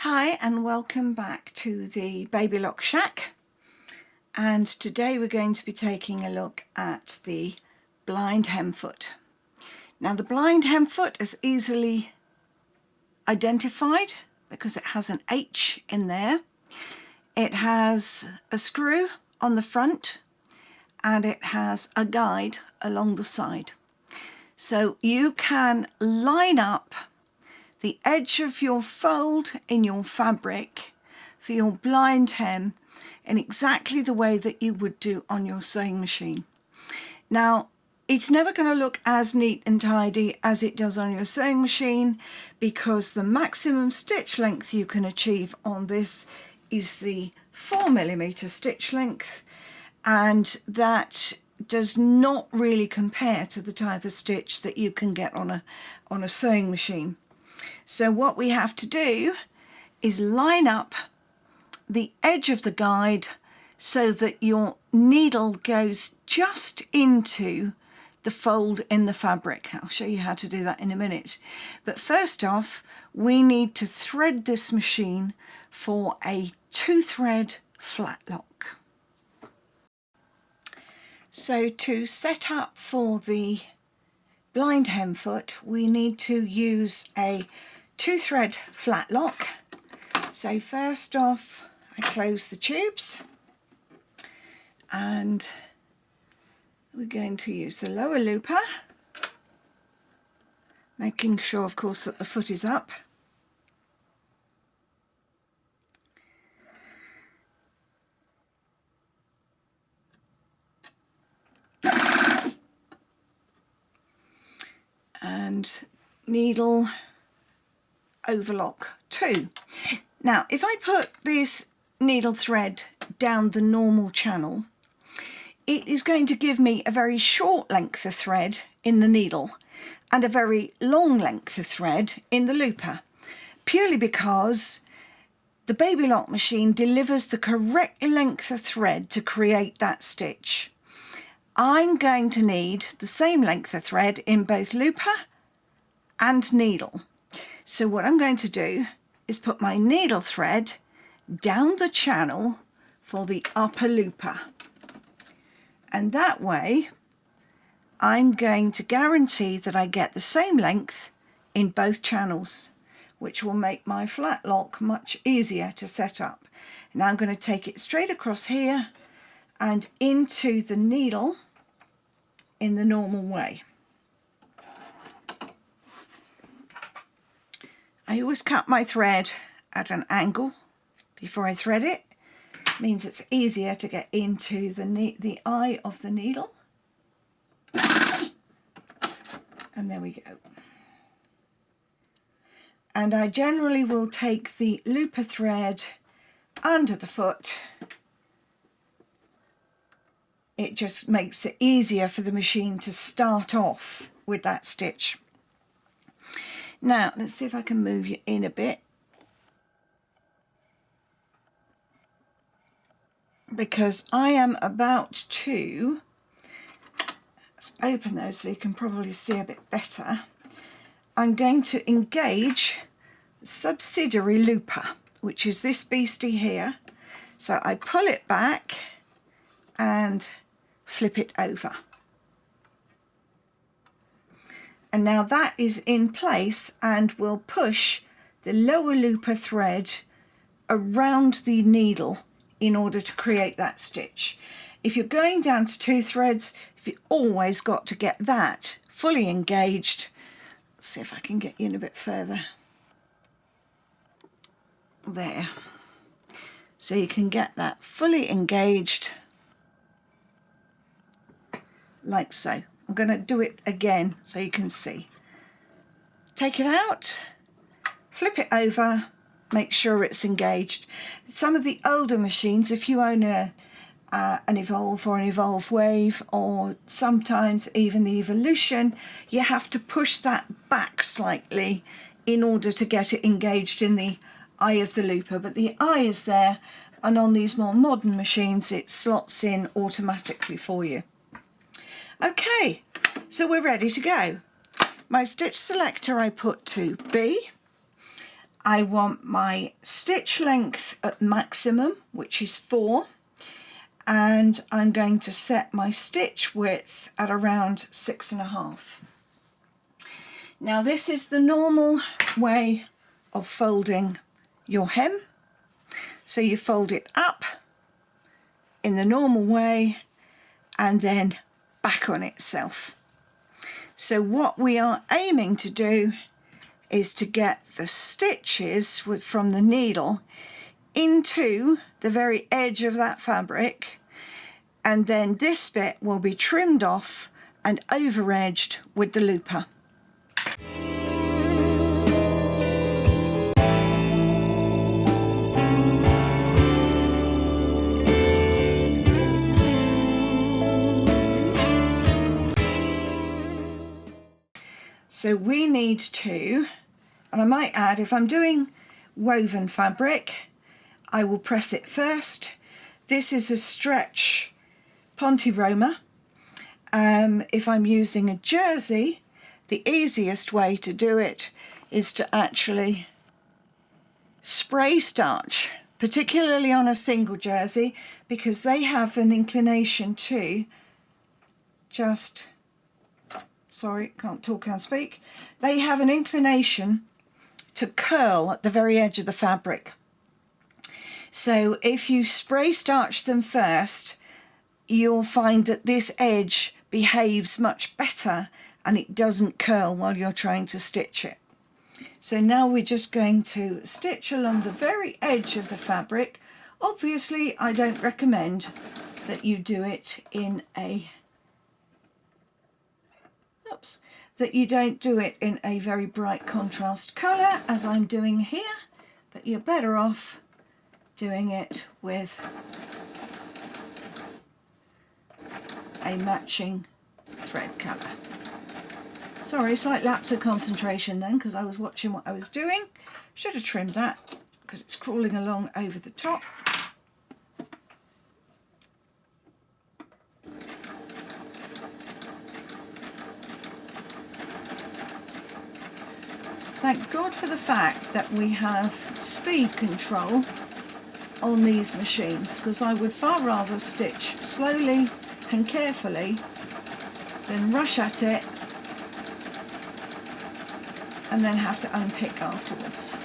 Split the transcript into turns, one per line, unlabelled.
Hi and welcome back to the Baby Lock Shack, and today we're going to be taking a look at the blind hem foot. Now the blind hem foot is easily identified because it has an H in there. It has a screw on the front and it has a guide along the side. So you can line up the edge of your fold in your fabric for your blind hem in exactly the way that you would do on your sewing machine. Now, it's never going to look as neat and tidy as it does on your sewing machine because the maximum stitch length you can achieve on this is the 4mm stitch length, and that does not really compare to the type of stitch that you can get on a sewing machine. So what we have to do is line up the edge of the guide so that your needle goes just into the fold in the fabric. I'll show you how to do that in a minute. But first off, we need to thread this machine for a 2-thread flat lock. So to set up for the blind hem foot, we need to use a 2-thread flat lock. So first off, I close the tubes and we're going to use the lower looper, making sure of course that the foot is up. And needle overlock 2. Now if I put this needle thread down the normal channel, it is going to give me a very short length of thread in the needle and a very long length of thread in the looper, purely because the Baby Lock machine delivers the correct length of thread to create that stitch. I'm going to need the same length of thread in both looper and needle. So what I'm going to do is put my needle thread down the channel for the upper looper. And that way I'm going to guarantee that I get the same length in both channels, which will make my flat lock much easier to set up. Now I'm going to take it straight across here and into the needle in the normal way. I always cut my thread at an angle before I thread it. It means it's easier to get into the eye of the needle. And there we go. And I generally will take the looper thread under the foot. It just makes it easier for the machine to start off with that stitch. Now let's see if I can move you in a bit, because I am about to, let's open those so you can probably see a bit better. I'm going to engage the subsidiary looper, which is this beastie here. So I pull it back and flip it over. And now that is in place and will push the lower looper thread around the needle in order to create that stitch. If you're going down to 2 threads, you've always got to get that fully engaged. Let's see if I can get you in a bit further. There. So you can get that fully engaged like so. I'm going to do it again so you can see. Take it out, flip it over, make sure it's engaged. Some of the older machines, if you own an Evolve or an Evolve Wave, or sometimes even the Evolution, you have to push that back slightly in order to get it engaged in the eye of the looper. But the eye is there, and on these more modern machines it slots in automatically for you. Okay, so we're ready to go. My stitch selector I put to B. I want my stitch length at maximum, which is 4, and I'm going to set my stitch width at around 6.5. Now this is the normal way of folding your hem. So you fold it up in the normal way and then back on itself. So what we are aiming to do is to get the stitches from the needle into the very edge of that fabric, and then this bit will be trimmed off and over edged with the looper. So we need to, and I might add, if I'm doing woven fabric, I will press it first. This is a stretch Ponte Roma. If I'm using a jersey, the easiest way to do it is to actually spray starch, particularly on a single jersey, because they have an inclination to just, sorry, can't talk, can't speak. They have an inclination to curl at the very edge of the fabric. So if you spray starch them first, you'll find that this edge behaves much better and it doesn't curl while you're trying to stitch it. So now we're just going to stitch along the very edge of the fabric. Obviously, I don't recommend that you do it in a very bright contrast colour as I'm doing here, but you're better off doing it with a matching thread colour. Sorry, slight lapse of concentration then, because I was watching what I was doing. Should have trimmed that because it's crawling along over the top. Thank God for the fact that we have speed control on these machines, because I would far rather stitch slowly and carefully than rush at it and then have to unpick afterwards.